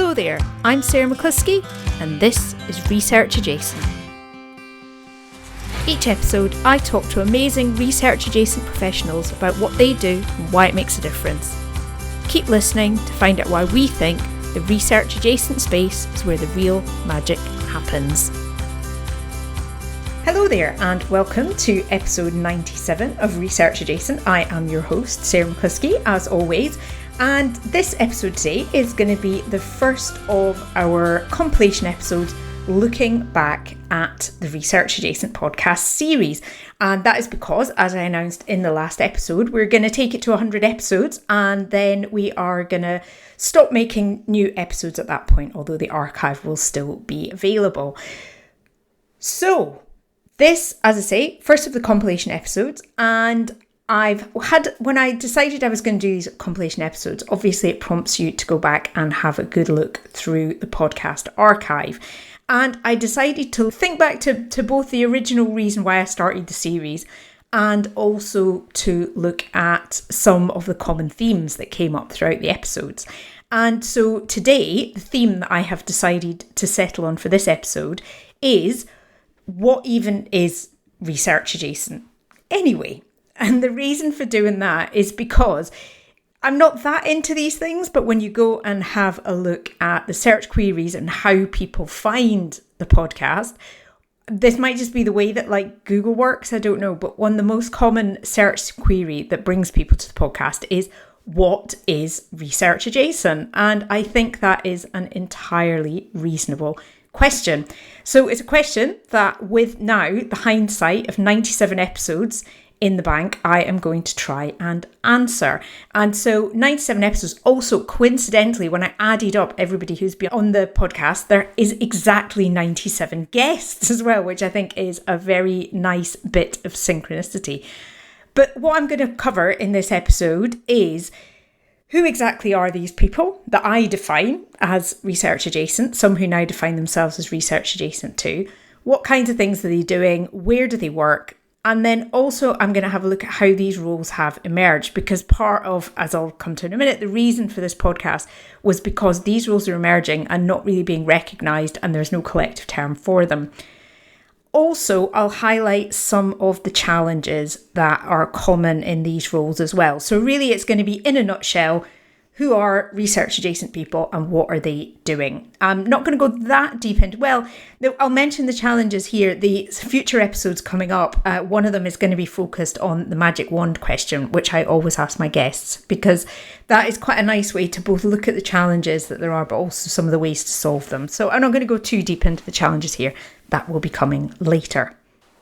Hello there, I'm Sarah McCluskey and this is Research Adjacent. Each episode I talk to amazing research adjacent professionals about what they do and why it makes a difference. Keep listening to find out why we think the research adjacent space is where the real magic happens. Hello there and welcome to episode 97 of Research Adjacent. I am your host, Sarah McCluskey, as always. And this episode today is going to be the first of our compilation episodes looking back at the Research Adjacent podcast series. And that is because, as I announced in the last episode, we're going to take it to 100 episodes and then we are going to stop making new episodes at that point, although the archive will still be available. So this, as I say, first of the compilation episodes, and when I decided I was going to do these compilation episodes, obviously it prompts you to go back and have a good look through the podcast archive. And I decided to think back to both the original reason why I started the series and also to look at some of the common themes that came up throughout the episodes. And so today, the theme that I have decided to settle on for this episode is what even is research adjacent anyway? And the reason for doing that is because I'm not that into these things, but when you go and have a look at the search queries and how people find the podcast, this might just be the way that like Google works, I don't know, but one of the most common search query that brings people to the podcast is what is research adjacent? And I think that is an entirely reasonable question. So it's a question that with now the hindsight of 97 episodes in the bank, I am going to try and answer. And so 97 episodes, also coincidentally, when I added up everybody who's been on the podcast, there is exactly 97 guests as well, which I think is a very nice bit of synchronicity. But what I'm going to cover in this episode is who exactly are these people that I define as research adjacent, some who now define themselves as research adjacent too. What kinds of things are they doing? Where do they work? And then also I'm going to have a look at how these roles have emerged, because part of, as I'll come to in a minute, the reason for this podcast was because these roles are emerging and not really being recognised and there's no collective term for them. Also, I'll highlight some of the challenges that are common in these roles as well. So really it's going to be, in a nutshell, who are research adjacent people and what are they doing? I'm not going to go that deep into, I'll mention the challenges here. The future episodes coming up, one of them is going to be focused on the magic wand question, which I always ask my guests, because that is quite a nice way to both look at the challenges that there are, but also some of the ways to solve them. So I'm not going to go too deep into the challenges here. That will be coming later.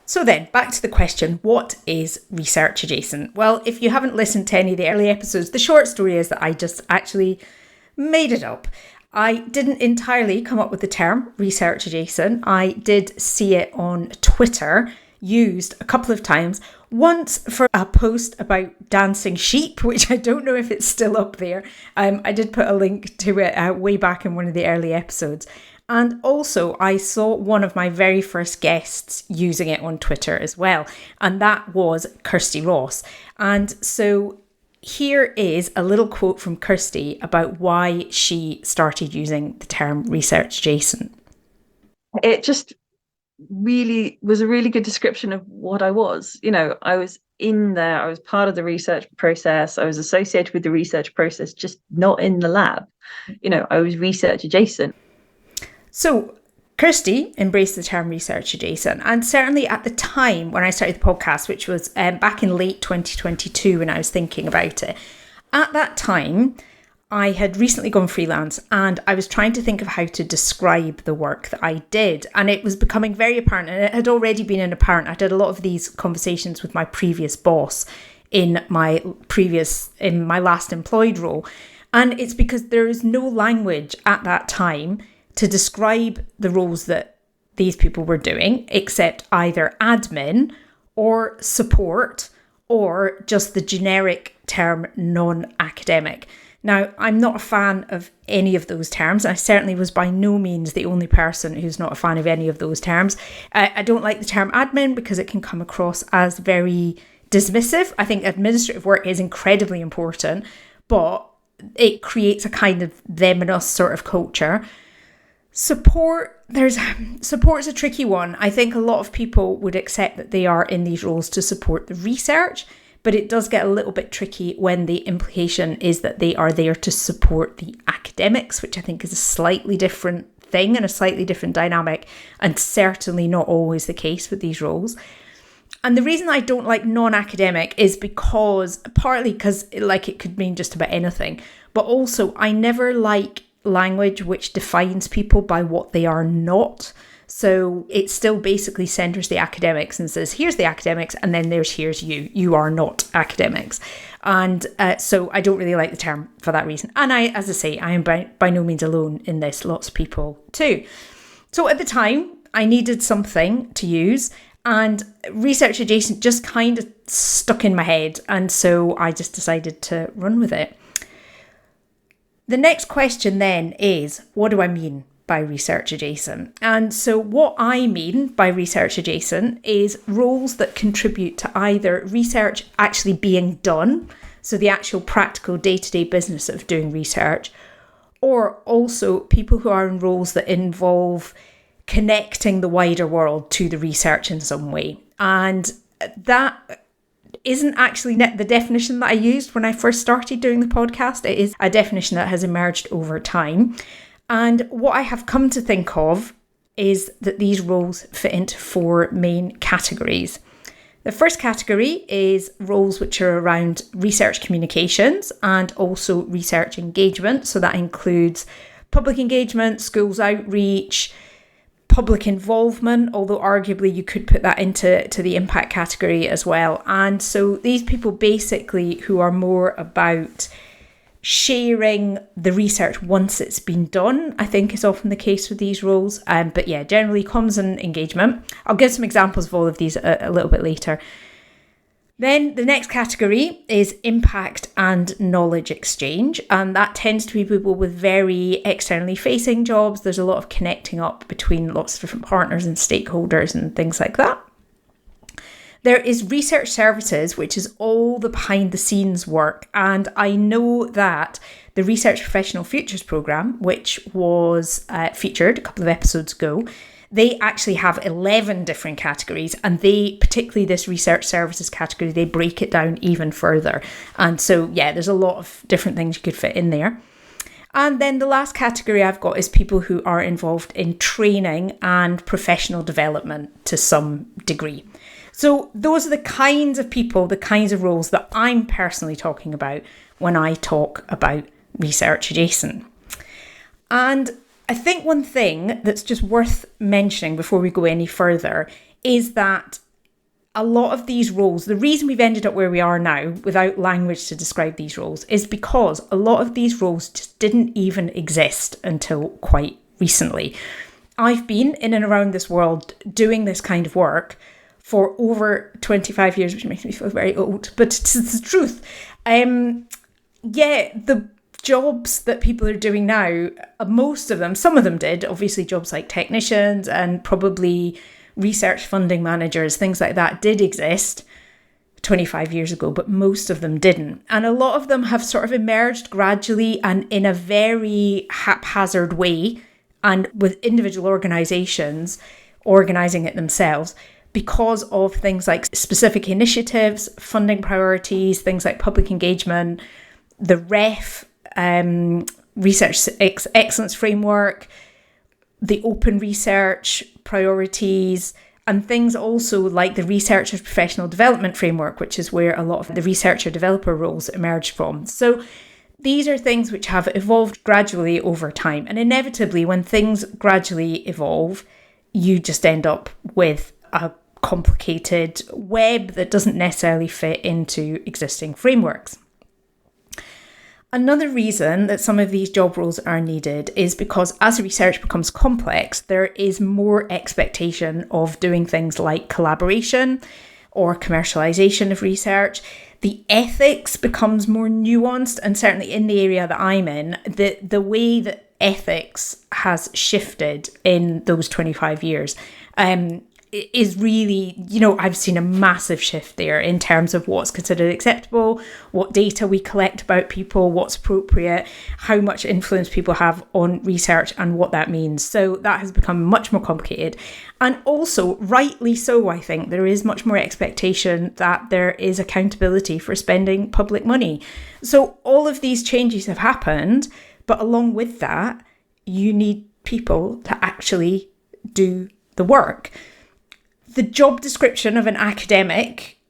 So then, back to the question, what is research adjacent? Well, if you haven't listened to any of the early episodes, the short story is that I just actually made it up. I didn't entirely come up with the term research adjacent. I did see it on Twitter used a couple of times. Once for a post about dancing sheep, which I don't know if it's still up there. I did put a link to it way back in one of the early episodes. And also, I saw one of my very first guests using it on Twitter as well. And that was Kirsty Ross. And so here is a little quote from Kirsty about why she started using the term research adjacent. It just really was a really good description of what I was. You know, I was in there, I was part of the research process. I was associated with the research process, just not in the lab. You know, I was research adjacent. So Kirsty embraced the term research adjacent, and certainly at the time when I started the podcast, which was back in late 2022 when I was thinking about it, at that time I had recently gone freelance and I was trying to think of how to describe the work that I did, and it was becoming very apparent, and it had already been apparent. I did a lot of these conversations with my previous boss in my last employed role, and it's because there is no language at that time to describe the roles that these people were doing, except either admin or support or just the generic term non-academic. Now, I'm not a fan of any of those terms. I certainly was by no means the only person who's not a fan of any of those terms. I don't like the term admin because it can come across as very dismissive. I think administrative work is incredibly important, but it creates a kind of them and us sort of culture. Support's a tricky one. I think a lot of people would accept that they are in these roles to support the research, but it does get a little bit tricky when the implication is that they are there to support the academics, which I think is a slightly different thing and a slightly different dynamic, and certainly not always the case with these roles. And the reason I don't like non-academic is partly because it could mean just about anything, but also I never like language which defines people by what they are not. So it still basically centers the academics and says, here's the academics, and then here's you. You are not academics. And so I don't really like the term for that reason. And I am by no means alone in this. Lots of people too. So at the time, I needed something to use, and research adjacent just kind of stuck in my head. And so I just decided to run with it. The next question then is, what do I mean by research adjacent? And so what I mean by research adjacent is roles that contribute to either research actually being done, so the actual practical day-to-day business of doing research, or also people who are in roles that involve connecting the wider world to the research in some way. And that isn't actually the definition that I used when I first started doing the podcast. It is a definition that has emerged over time. And what I have come to think of is that these roles fit into 4 main categories. The first category is roles which are around research communications and also research engagement. So that includes public engagement, schools outreach, public involvement, although arguably you could put that into the impact category as well. And so these people basically who are more about sharing the research once it's been done, I think is often the case with these roles. But yeah, generally comms and engagement. I'll give some examples of all of these a little bit later. Then the next category is impact and knowledge exchange. And that tends to be people with very externally facing jobs. There's a lot of connecting up between lots of different partners and stakeholders and things like that. There is research services, which is all the behind the scenes work. And I know that the Research Professional Futures programme, which was featured a couple of episodes ago, they actually have 11 different categories, and particularly this research services category, they break it down even further. And so, yeah, there's a lot of different things you could fit in there. And then the last category I've got is people who are involved in training and professional development to some degree. So those are the kinds of people, the kinds of roles that I'm personally talking about when I talk about research adjacent. And I think one thing that's just worth mentioning before we go any further is that a lot of these roles, the reason we've ended up where we are now without language to describe these roles is because a lot of these roles just didn't even exist until quite recently. I've been in and around this world doing this kind of work for over 25 years, which makes me feel very old, but it's the truth. The jobs that people are doing now, most of them, some of them did, obviously jobs like technicians and probably research funding managers, things like that did exist 25 years ago, but most of them didn't. And a lot of them have sort of emerged gradually and in a very haphazard way, and with individual organisations organising it themselves because of things like specific initiatives, funding priorities, things like public engagement, the REF, Research Excellence Framework, the open research priorities, and things also like the Researchers Professional Development Framework, which is where a lot of the researcher developer roles emerged from. So these are things which have evolved gradually over time. And inevitably, when things gradually evolve, you just end up with a complicated web that doesn't necessarily fit into existing frameworks. Another reason that some of these job roles are needed is because as research becomes complex, there is more expectation of doing things like collaboration or commercialization of research. The ethics becomes more nuanced, and certainly in the area that I'm in, the way that ethics has shifted in those 25 years is really, I've seen a massive shift there in terms of what's considered acceptable, what data we collect about people, what's appropriate, how much influence people have on research and what that means. So that has become much more complicated. And also, rightly so, I think, there is much more expectation that there is accountability for spending public money. So all of these changes have happened, but along with that, you need people to actually do the work. The job description of an academic,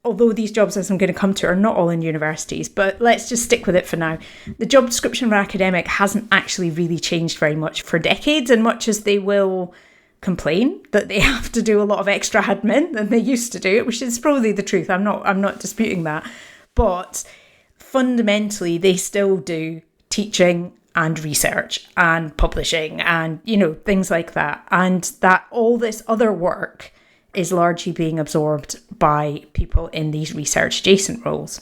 although these jobs, as I'm going to come to, are not all in universities, but let's just stick with it for now. The job description of an academic hasn't actually really changed very much for decades, and much as they will complain that they have to do a lot of extra admin than they used to do, which is probably the truth. I'm not disputing that. But fundamentally, they still do teaching and research and publishing and, things like that. And that all this other work is largely being absorbed by people in these research adjacent roles.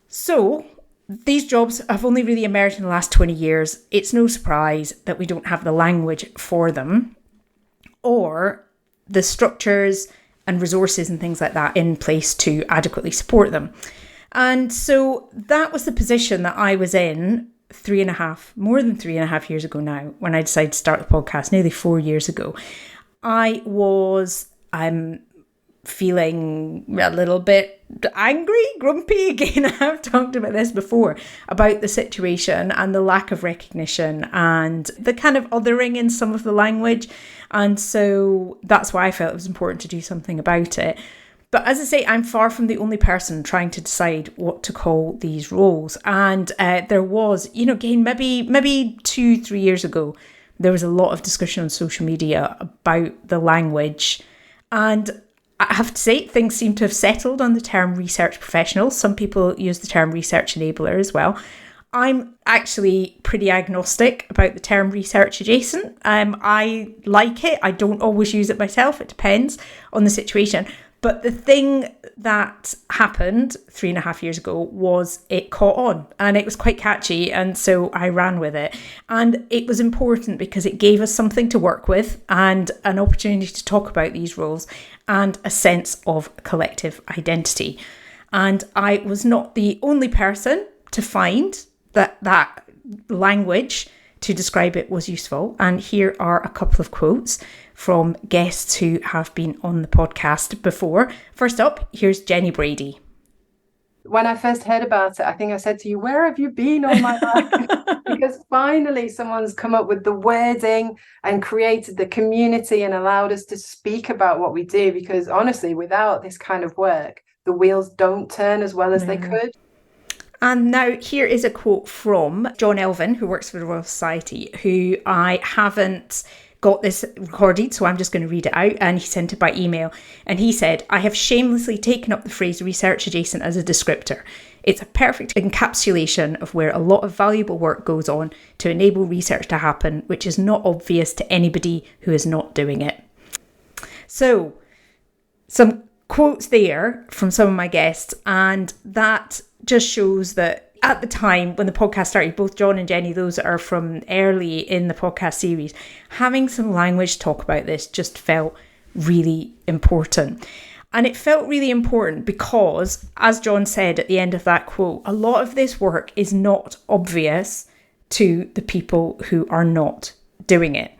So these jobs have only really emerged in the last 20 years. It's no surprise that we don't have the language for them or the structures and resources and things like that in place to adequately support them. And so that was the position that I was in more than 3.5 years ago now, when I decided to start the podcast, nearly 4 years ago. I'm feeling a little bit angry, grumpy again. I've talked about this before, about the situation and the lack of recognition and the kind of othering in some of the language. And so that's why I felt it was important to do something about it. But as I say, I'm far from the only person trying to decide what to call these roles. And there was, again, maybe 2-3 years ago, there was a lot of discussion on social media about the language. And I have to say, things seem to have settled on the term research professional. Some people use the term research enabler as well. I'm actually pretty agnostic about the term research adjacent. I like it. I don't always use it myself. It depends on the situation. But the thing that happened 3.5 years ago was it caught on and it was quite catchy. And so I ran with it. And it was important because it gave us something to work with and an opportunity to talk about these roles and a sense of collective identity. And I was not the only person to find that language to describe it was useful. And here are a couple of quotes from guests who have been on the podcast before. First up, here's Jenny Brady. When I first heard about it, I think I said to you, where have you been all my life? Because finally someone's come up with the wording and created the community and allowed us to speak about what we do. Because honestly, without this kind of work, the wheels don't turn as well as they could. And now here is a quote from John Elvin, who works for the Royal Society, who I haven't got this recorded, so I'm just going to read it out. And he sent it by email. And he said, "I have shamelessly taken up the phrase research adjacent as a descriptor. It's a perfect encapsulation of where a lot of valuable work goes on to enable research to happen, which is not obvious to anybody who is not doing it." So some quotes there from some of my guests, and that just shows that at the time when the podcast started, both John and Jenny, those are from early in the podcast series, having some language to talk about this just felt really important. And it felt really important because, as John said at the end of that quote, a lot of this work is not obvious to the people who are not doing it.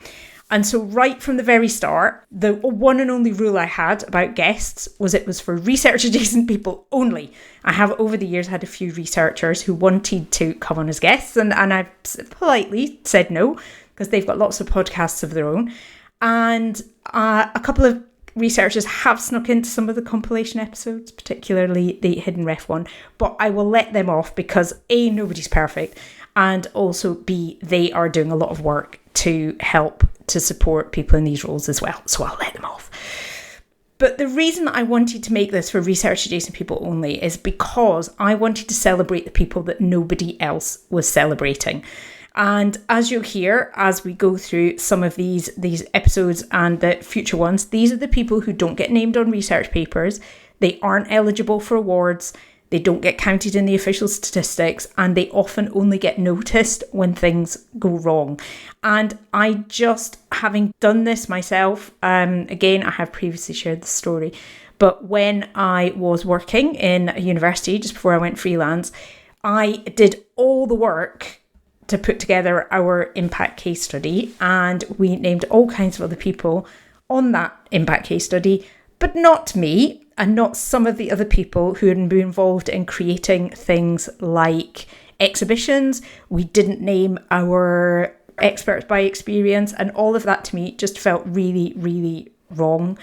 And so right from the very start, the one and only rule I had about guests was it was for research adjacent people only. I have over the years had a few researchers who wanted to come on as guests, and I've politely said no because they've got lots of podcasts of their own. And a couple of researchers have snuck into some of the compilation episodes, particularly the Hidden Ref one, but I will let them off because A, nobody's perfect, and also B, they are doing a lot of work to help to support people in these roles as well. So I'll let them off. But the reason that I wanted to make this for research adjacent people only is because I wanted to celebrate the people that nobody else was celebrating. And as you'll hear, as we go through some of these episodes and the future ones, these are the people who don't get named on research papers. They aren't eligible for awards. they don't get counted in the official statistics, and they often only get noticed when things go wrong. And I just, having done this myself, again, I have previously shared the story, but when I was working in a university just before I went freelance, I did all the work to put together our impact case study, and we named all kinds of other people on that impact case study, but not me and not some of the other people who had been involved in creating things like exhibitions. We didn't name our experts by experience, and all of that to me just felt really, really wrong.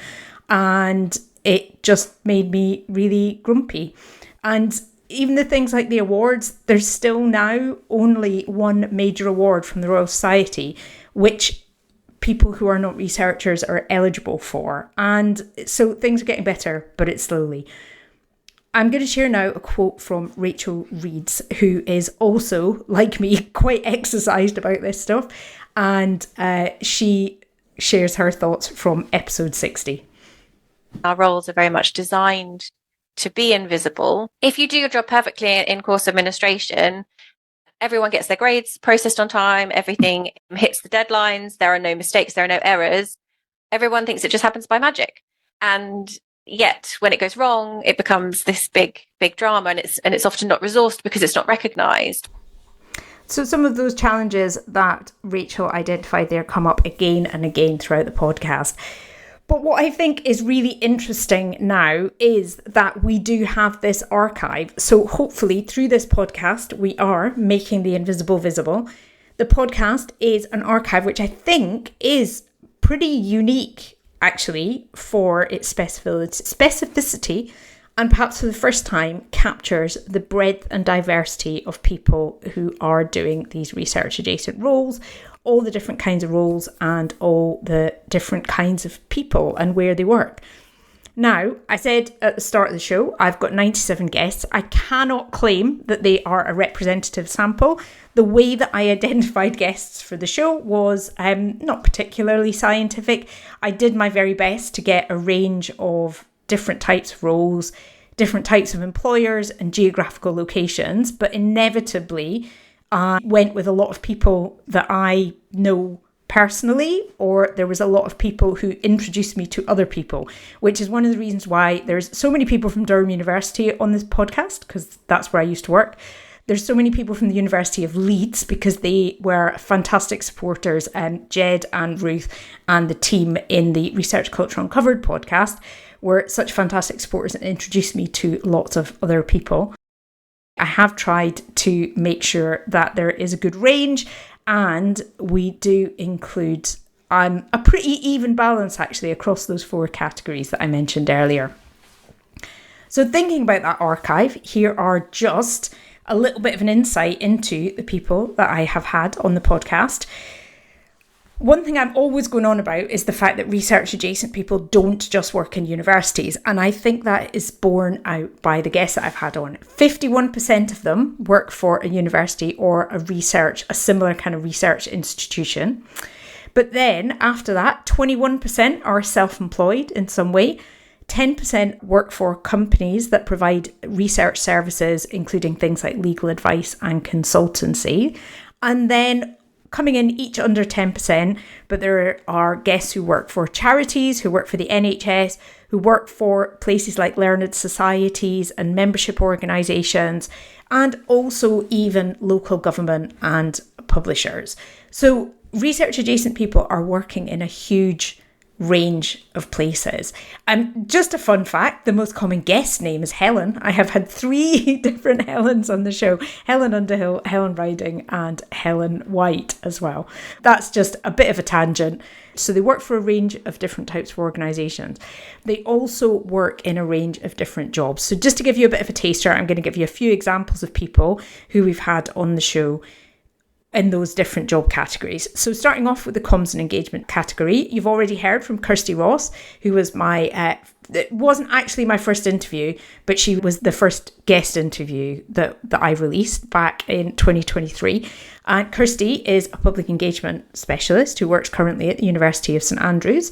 And it just made me really grumpy. And even the things like the awards, there's still now only one major award from the Royal Society, which people who are not researchers are eligible for. And so things are getting better, but it's slowly. I'm going to share now a quote from Rachel Reeds, who is also, like me, quite exercised about this stuff. And she shares her thoughts from episode 60. Our roles are very much designed to be invisible. If you do your job perfectly in course administration, everyone gets their grades processed on time, everything hits the deadlines, there are no mistakes, there are no errors. Everyone thinks it just happens by magic. And yet when it goes wrong, it becomes this big drama, and it's often not resourced because it's not recognised. So some of those challenges that Rachel identified there come up again and again throughout the podcast. But what I think is really interesting now is that we do have this archive. So hopefully through this podcast, we are making the invisible visible. The podcast is an archive which I think is pretty unique, actually, for its specificity, and perhaps for the first time captures the breadth and diversity of people who are doing these research adjacent roles, all the different kinds of roles and all the different kinds of people and where they work. Now, I said at the start of the show, I've got 97 guests. I cannot claim that they are a representative sample. The way that I identified guests for the show was not particularly scientific. I did my very best to get a range of different types of roles, different types of employers and geographical locations, but inevitably I went with a lot of people that I know personally, or there was a lot of people who introduced me to other people, which is one of the reasons why there's so many people from Durham University on this podcast, because that's where I used to work. There's so many people from the University of Leeds because they were fantastic supporters, Jed and Ruth and the team in the Research Culture Uncovered podcast were such fantastic supporters and introduced me to lots of other people. I have tried to make sure that there is a good range, and we do include a pretty even balance actually across those 4 categories that I mentioned earlier. So thinking about that archive, here are just a little bit of an insight into the people that I have had on the podcast. One thing I'm always going on about is the fact that research adjacent people don't just work in universities. And I think that is borne out by the guests that I've had on. 51% of them work for a university or a similar kind of research institution. But then after that, 21% are self-employed in some way. 10% work for companies that provide research services, including things like legal advice and consultancy. And then coming in each under 10%, but there are guests who work for charities, who work for the NHS, who work for places like learned societies and membership organisations, and also even local government and publishers. So research adjacent people are working in a huge range of places. And just a fun fact, the most common guest name is Helen. I have had 3 different Helens on the show: Helen Underhill, Helen Riding and Helen White as well. That's just a bit of a tangent. So they work for a range of different types of organisations. They also work in a range of different jobs. So just to give you a bit of a taster, I'm going to give you a few examples of people who we've had on the show in those different job categories. So starting off with the comms and engagement category, you've already heard from Kirsty Ross, who was it wasn't actually my first interview, but she was the first guest interview that I released back in 2023. And Kirsty is a public engagement specialist who works currently at the University of St Andrews.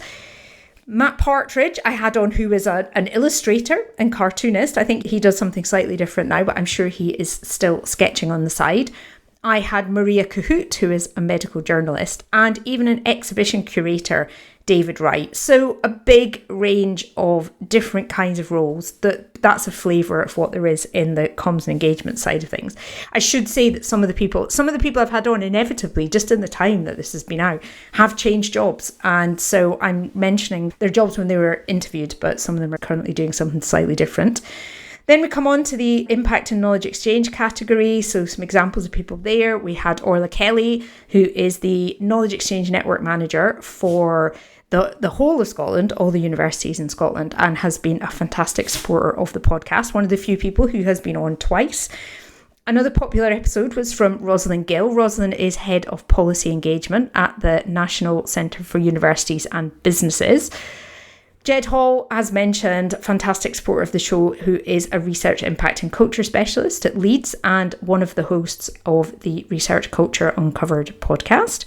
Matt Partridge, I had on, who is an illustrator and cartoonist. I think he does something slightly different now, but I'm sure he is still sketching on the side. I had Maria Cahoot, who is a medical journalist, and even an exhibition curator, David Wright. So a big range of different kinds of roles. That's a flavour of what there is in the comms and engagement side of things. I should say that some of the people I've had on, inevitably, just in the time that this has been out, have changed jobs. And so I'm mentioning their jobs when they were interviewed, but some of them are currently doing something slightly different. Then we come on to the impact and knowledge exchange category. So some examples of people there. We had Orla Kelly, who is the knowledge exchange network manager for the whole of Scotland, all the universities in Scotland, and has been a fantastic supporter of the podcast. One of the few people who has been on twice. Another popular episode was from Rosalind Gill. Rosalind is Head of Policy Engagement at the National Centre for Universities and Businesses. Jed Hall, as mentioned, fantastic supporter of the show, who is a research impact and culture specialist at Leeds and one of the hosts of the Research Culture Uncovered podcast.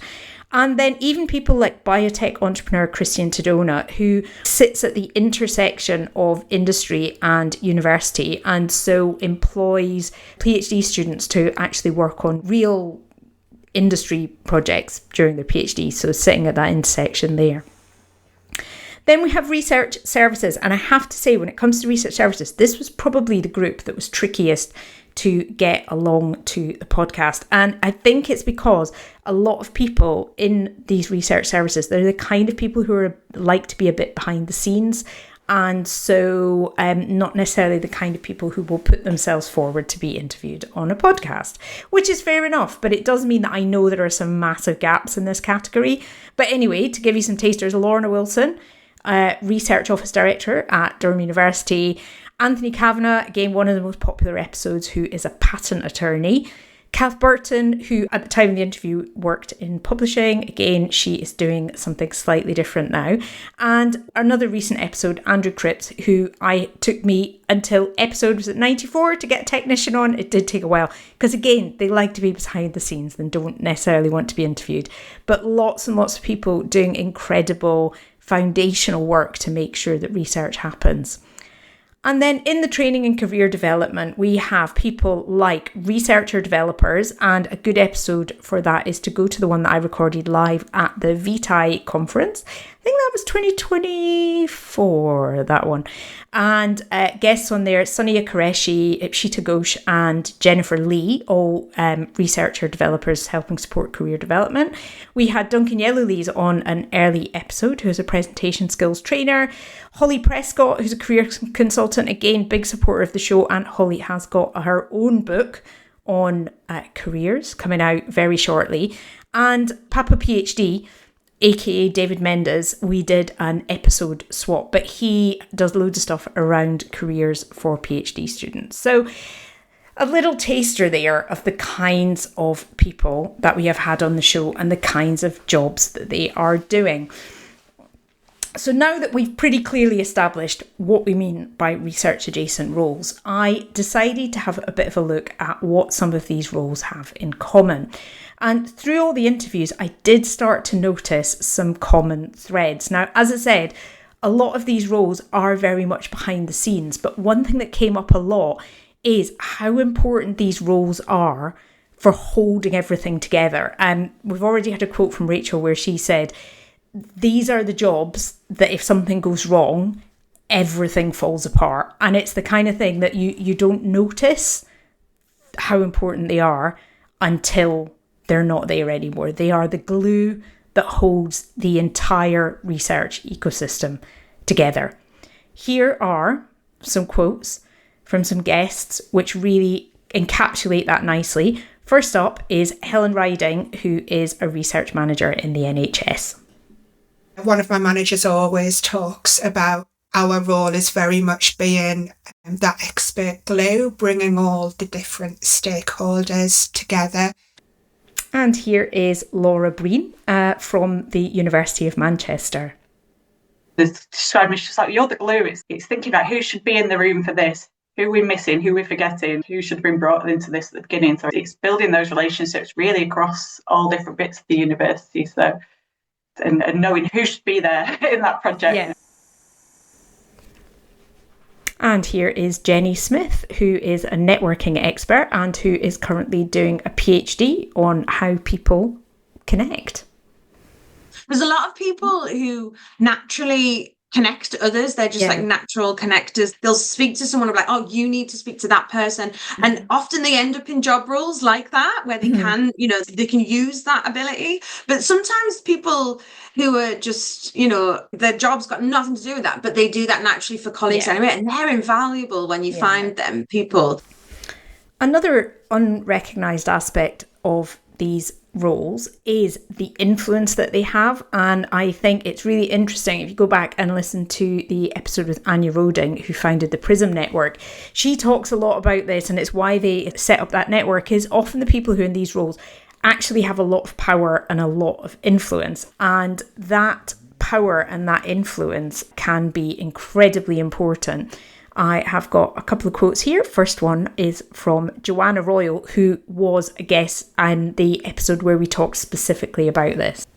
And then even people like biotech entrepreneur Christian Tadona, who sits at the intersection of industry and university, and so employs PhD students to actually work on real industry projects during their PhD. So sitting at that intersection there. Then we have research services. And I have to say, when it comes to research services, this was probably the group that was trickiest to get along to the podcast. And I think it's because a lot of people in these research services, they're the kind of people who are like to be a bit behind the scenes. And so not necessarily the kind of people who will put themselves forward to be interviewed on a podcast, which is fair enough. But it does mean that I know there are some massive gaps in this category. But anyway, to give you some tasters, Lorna Wilson, Research Office Director at Durham University. Anthony Kavanagh, again, one of the most popular episodes, who is a patent attorney. Kath Burton, who at the time of the interview worked in publishing. Again, she is doing something slightly different now. And another recent episode, Andrew Cripps, who took me until episode, was it 94, to get a technician on. It did take a while because, again, they like to be behind the scenes and don't necessarily want to be interviewed. But lots and lots of people doing incredible foundational work to make sure that research happens. And then in the training and career development, we have people like researcher developers, and a good episode for that is to go to the one that I recorded live at the VTI conference. I think that was 2024, that one. And guests on there, Sonia Qureshi, Ipshita Ghosh and Jennifer Lee, all researcher developers helping support career development. We had Duncan Yellowlees on an early episode, who is a presentation skills trainer. Holly Prescott, who's a career consultant, again, big supporter of the show. And Holly has got her own book on careers coming out very shortly. And Papa PhD, aka David Mendes, we did an episode swap, but he does loads of stuff around careers for PhD students. So a little taster there of the kinds of people that we have had on the show and the kinds of jobs that they are doing. So now that we've pretty clearly established what we mean by research adjacent roles, I decided to have a bit of a look at what some of these roles have in common. And through all the interviews, I did start to notice some common threads. Now, as I said, a lot of these roles are very much behind the scenes, but one thing that came up a lot is how important these roles are for holding everything together. And we've already had a quote from Rachel where she said, these are the jobs that if something goes wrong, everything falls apart. And it's the kind of thing that you don't notice how important they are until they're not there anymore. They are the glue that holds the entire research ecosystem together. Here are some quotes from some guests which really encapsulate that nicely. First up is Helen Riding, who is a research manager in the NHS. One of my managers always talks about our role as very much being that expert glue, bringing all the different stakeholders together. And here is Laura Breen from the University of Manchester. This describing is just like, you're the glue. It's thinking about who should be in the room for this, who we're missing, who we're forgetting, who should have been brought into this at the beginning. So it's building those relationships really across all different bits of the university. So and knowing who should be there in that project. Yeah. And here is Jenny Smith, who is a networking expert and who is currently doing a PhD on how people connect. There's a lot of people who naturally connect to others. They're just like natural connectors. They'll speak to someone and be like, oh, you need to speak to that person. And often they end up in job roles like that, where they can, they can use that ability. But sometimes people who are just, their job's got nothing to do with that, but they do that naturally for colleagues anyway. And they're invaluable when you find them people. Another unrecognised aspect of these roles is the influence that they have, and I think it's really interesting if you go back and listen to the episode with Anya Roding, who founded the Prism Network. She talks a lot about this, and it's why they set up that network. Is often the people who are in these roles actually have a lot of power and a lot of influence, and that power and that influence can be incredibly important. I have got a couple of quotes here. First one is from Joanna Royal, who was a guest in the episode where we talked specifically about this.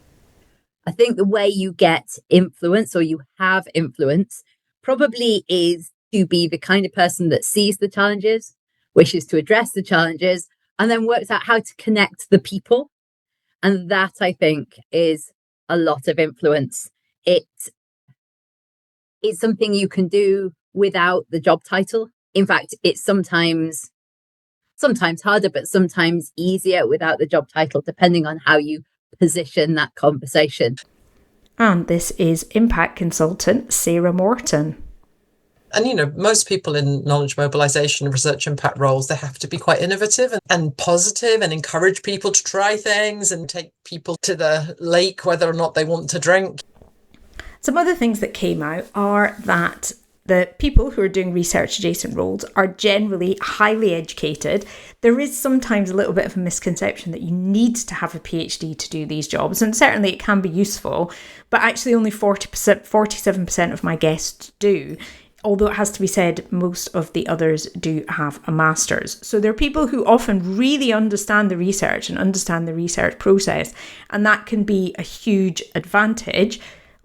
I think the way you get influence, or you have influence, probably is to be the kind of person that sees the challenges, wishes to address the challenges, and then works out how to connect the people. And that, I think, is a lot of influence. It's something you can do without the job title. In fact, it's sometimes harder, but sometimes easier without the job title, depending on how you position that conversation. And this is impact consultant Sarah Morton. And, most people in knowledge mobilization and research impact roles, they have to be quite innovative and positive and encourage people to try things and take people to the lake, whether or not they want to drink. Some other things that came out are that the people who are doing research adjacent roles are generally highly educated. There is sometimes a little bit of a misconception that you need to have a PhD to do these jobs, and certainly it can be useful, but actually only 47% of my guests do. Although it has to be said, most of the others do have a master's. So there are people who often really understand the research and understand the research process, and that can be a huge advantage.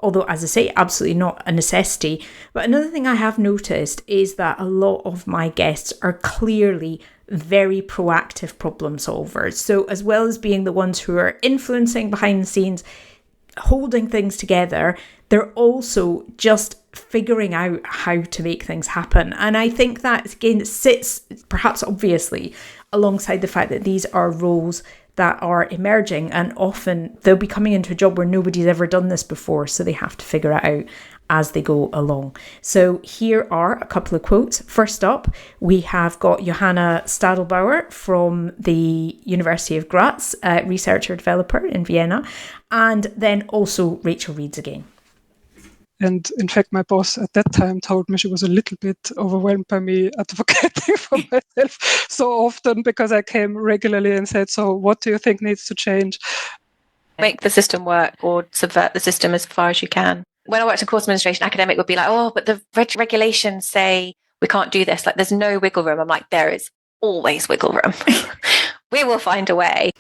Although, as I say, absolutely not a necessity. But another thing I have noticed is that a lot of my guests are clearly very proactive problem solvers. So as well as being the ones who are influencing behind the scenes, holding things together, they're also just figuring out how to make things happen. And I think that, again, sits perhaps obviously alongside the fact that these are roles that are emerging, and often they'll be coming into a job where nobody's ever done this before, so they have to figure it out as they go along. So here are a couple of quotes. First up, we have got Johanna Stadelbauer from the University of Graz, a researcher developer in Vienna, and then also Rachel Reeds again. And in fact, my boss at that time told me she was a little bit overwhelmed by me advocating for myself so often, because I came regularly and said, so what do you think needs to change? Make the system work or subvert the system as far as you can. When I worked in course administration, academic would be like, oh, but the regulations say we can't do this. Like, there's no wiggle room. I'm like, there is always wiggle room. We will find a way.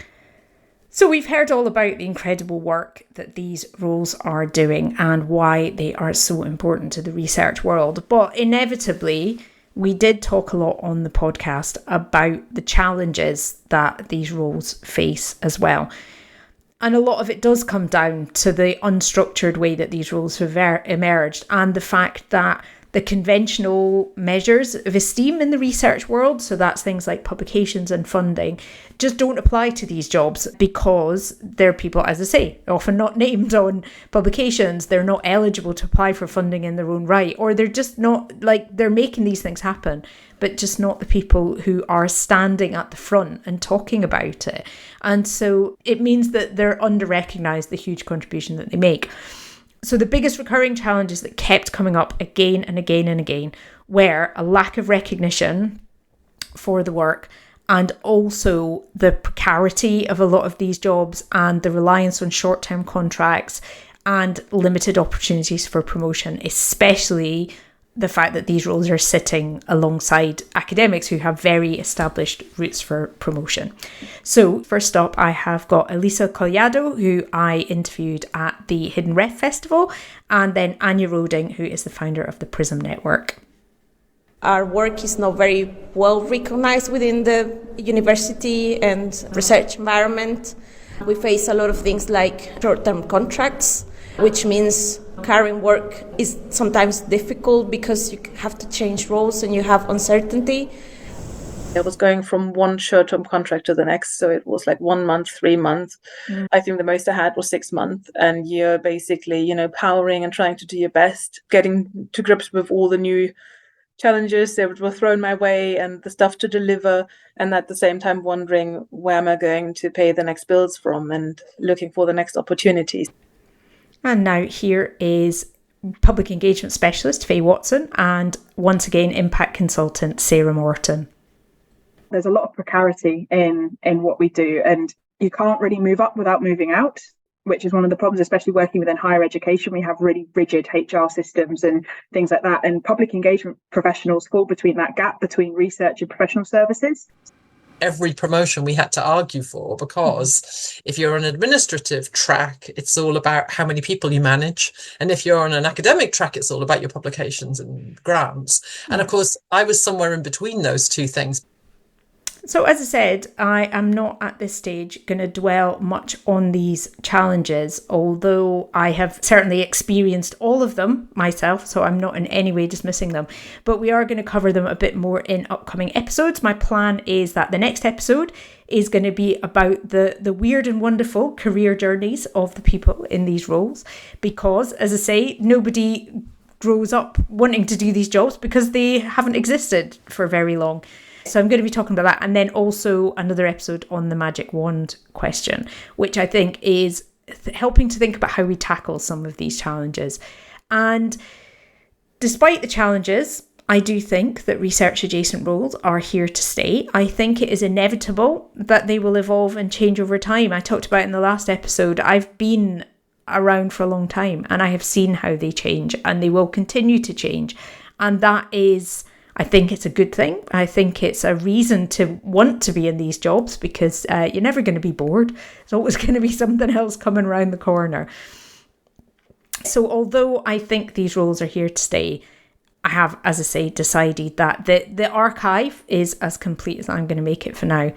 So we've heard all about the incredible work that these roles are doing and why they are so important to the research world. But inevitably, we did talk a lot on the podcast about the challenges that these roles face as well. And a lot of it does come down to the unstructured way that these roles have emerged, and the fact that the conventional measures of esteem in the research world, so that's things like publications and funding, just don't apply to these jobs, because they're people, as I say, often not named on publications. They're not eligible to apply for funding in their own right, or they're just not, like, they're making these things happen, but just not the people who are standing at the front and talking about it. And so it means that they're under-recognised, the huge contribution that they make. So the biggest recurring challenges that kept coming up again and again and again were a lack of recognition for the work, and also the precarity of a lot of these jobs and the reliance on short-term contracts and limited opportunities for promotion, especially the fact that these roles are sitting alongside academics who have very established routes for promotion. So first up, I have got Elisa Collado, who I interviewed at the Hidden Ref Festival, and then Anya Roding, who is the founder of the Prism Network. Our work is not very well recognized within the university and research environment. We face a lot of things like short-term contracts, which means carrying work is sometimes difficult because you have to change roles and you have uncertainty. I was going from one short-term contract to the next, so it was like 1 month, 3 months. I think the most I had was 6 months, and you're basically, powering and trying to do your best, getting to grips with all the new challenges that were thrown my way and the stuff to deliver, and at the same time wondering where am I going to pay the next bills from and looking for the next opportunities. And now here is public engagement specialist Faye Watson and once again impact consultant Sarah Morton. There's a lot of precarity in what we do, and you can't really move up without moving out, which is one of the problems, especially working within higher education. We have really rigid HR systems and things like that, and public engagement professionals fall between that gap between research and professional services. Every promotion we had to argue for, because if you're on an administrative track, it's all about how many people you manage. And if you're on an academic track, it's all about your publications and grants. And of course, I was somewhere in between those two things. So as I said, I am not at this stage going to dwell much on these challenges, although I have certainly experienced all of them myself, so I'm not in any way dismissing them. But we are going to cover them a bit more in upcoming episodes. My plan is that the next episode is going to be about the weird and wonderful career journeys of the people in these roles, because, as I say, nobody grows up wanting to do these jobs because they haven't existed for very long. So I'm going to be talking about that, and then also another episode on the magic wand question, which I think is helping to think about how we tackle some of these challenges. And despite the challenges, I do think that research adjacent roles are here to stay. I think it is inevitable that they will evolve and change over time. I talked about in the last episode, I've been around for a long time and I have seen how they change, and they will continue to change. And that is, I think it's a good thing. I think it's a reason to want to be in these jobs, because you're never going to be bored. There's always going to be something else coming around the corner. So although I think these roles are here to stay, I have, as I say, decided that the archive is as complete as I'm going to make it for now.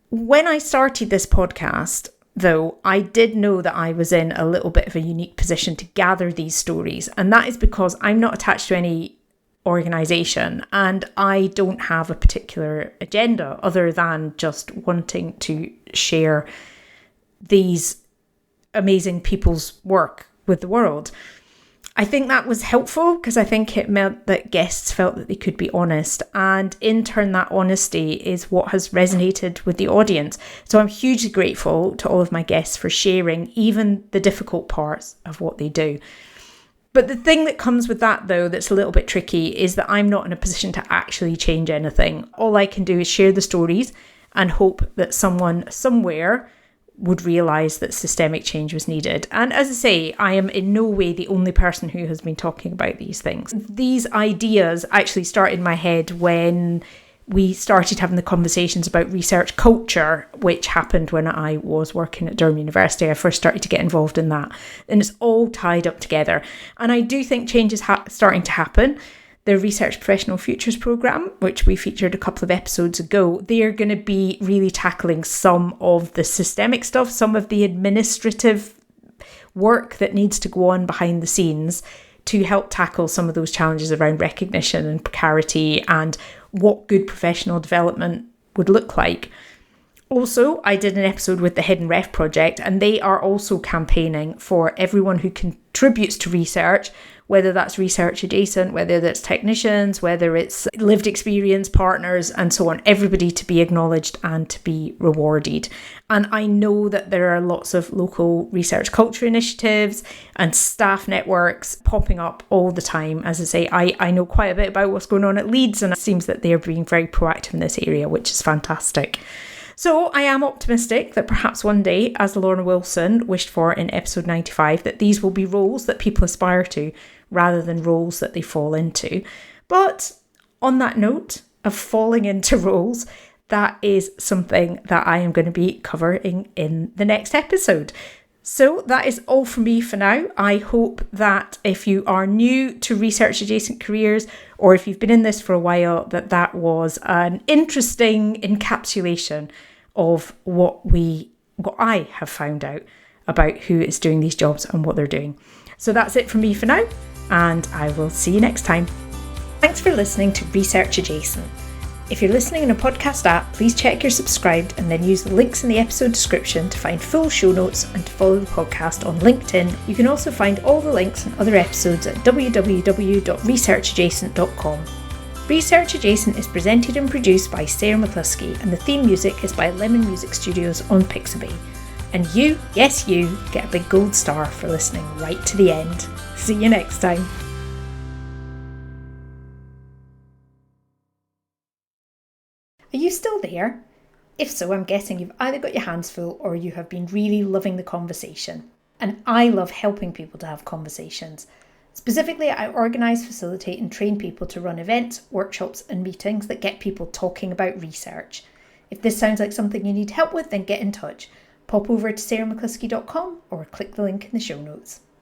When I started this podcast, though, I did know that I was in a little bit of a unique position to gather these stories. And that is because I'm not attached to any organisation, and I don't have a particular agenda other than just wanting to share these amazing people's work with the world. I think that was helpful because I think it meant that guests felt that they could be honest, and in turn that honesty is what has resonated with the audience. So I'm hugely grateful to all of my guests for sharing even the difficult parts of what they do. But the thing that comes with that, though, that's a little bit tricky is that I'm not in a position to actually change anything. All I can do is share the stories and hope that someone somewhere would realise that systemic change was needed. And as I say, I am in no way the only person who has been talking about these things. These ideas actually started in my head when we started having the conversations about research culture, which happened when I was working at Durham University. I first started to get involved in that, and it's all tied up together. And I do think change is starting to happen. The Research Professional Futures programme, which we featured a couple of episodes ago, they are going to be really tackling some of the systemic stuff, some of the administrative work that needs to go on behind the scenes to help tackle some of those challenges around recognition and precarity and what good professional development would look like. Also, I did an episode with the Hidden Ref Project, and they are also campaigning for everyone who contributes to research, whether that's research adjacent, whether that's technicians, whether it's lived experience partners and so on, everybody to be acknowledged and to be rewarded. And I know that there are lots of local research culture initiatives and staff networks popping up all the time. As I say, I know quite a bit about what's going on at Leeds, and it seems that they're being very proactive in this area, which is fantastic. So I am optimistic that perhaps one day, as Lorna Wilson wished for in episode 95, that these will be roles that people aspire to rather than roles that they fall into. But on that note of falling into roles, that is something that I am going to be covering in the next episode. So that is all from me for now. I hope that if you are new to research adjacent careers, or if you've been in this for a while, that was an interesting encapsulation of what I have found out about who is doing these jobs and what they're doing. So that's it from me for now, and I will see you next time. Thanks for listening to Research Adjacent. If you're listening in a podcast app, please check you're subscribed and then use the links in the episode description to find full show notes and to follow the podcast on LinkedIn. You can also find all the links and other episodes at www.researchadjacent.com. Research Adjacent is presented and produced by Sarah McCluskey, and the theme music is by Lemon Music Studios on Pixabay. And you, yes you, get a big gold star for listening right to the end. See you next time. Are you still there? If so, I'm guessing you've either got your hands full or you have been really loving the conversation. And I love helping people to have conversations. Specifically, I organise, facilitate and train people to run events, workshops and meetings that get people talking about research. If this sounds like something you need help with, then get in touch. Pop over to sarahmccluskey.com or click the link in the show notes.